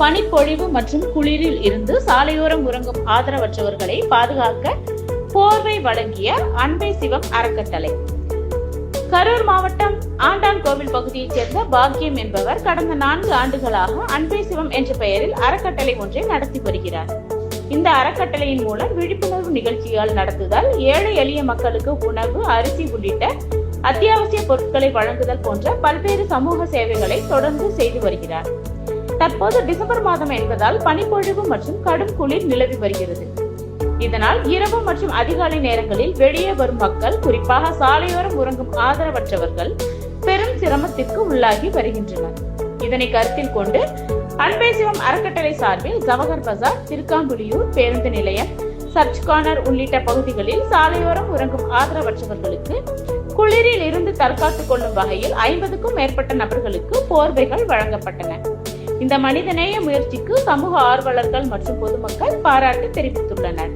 பனிப்பொழிவு மற்றும் குளிரில் இருந்து சாலையோரம் உறங்கும் ஆதரவற்றவர்களை பாதுகாக்க போர்வை வழங்கிய அன்பே சிவம் அறக்கட்டளை. கரூர் மாவட்டம் ஆண்டான்கோவில் பகுதியைச் சேர்ந்த பாக்கியம் என்பவர் கடந்த 4 ஆண்டுகளாக அன்பே சிவம் என்ற பெயரில் அறக்கட்டளை ஒன்றை நடத்தி வருகிறார். இந்த அறக்கட்டளையின் மூலம் விழிப்புணர்வு நிகழ்ச்சிகள் நடத்துதல், ஏழை எளிய மக்களுக்கு உணவு, அரிசி உள்ளிட்ட அத்தியாவசிய பொருட்களை வழங்குதல் போன்ற பல்வேறு சமூக சேவைகளை தொடர்ந்து செய்து வருகிறார். தற்போது டிசம்பர் மாதம் என்பதால் பனிப்பொழிவு மற்றும் கடும் குளிர் நிலவி வருகிறது. இதனால் இரவு மற்றும் அதிகாலை நேரங்களில் வெளியே வரும் மக்கள், குறிப்பாக சாலையோரம் உறங்கும் ஆதரவற்றவர்கள் பெரும் சிரமத்திற்கு உள்ளாகி வருகின்றனர். இதனை கருத்தில் கொண்டு அன்பே சிவம் அறக்கட்டளை சார்பில் ஜவஹர் பஜார், திருக்காம்புலியூர் பேருந்து நிலையம், சர்ச் கார்னர் உள்ளிட்ட பகுதிகளில் சாலையோரம் உறங்கும் ஆதரவற்றவர்களுக்கு குளிரில் இருந்து தற்காத்துக் கொள்ளும் வகையில் 50க்கும் மேற்பட்ட நபர்களுக்கு போர்வைகள் வழங்கப்பட்டன. இந்த மனிதநேய முயற்சிக்கு சமூக ஆர்வலர்கள் மற்றும் பொதுமக்கள் பாராட்டு தெரிவித்துள்ளனர்.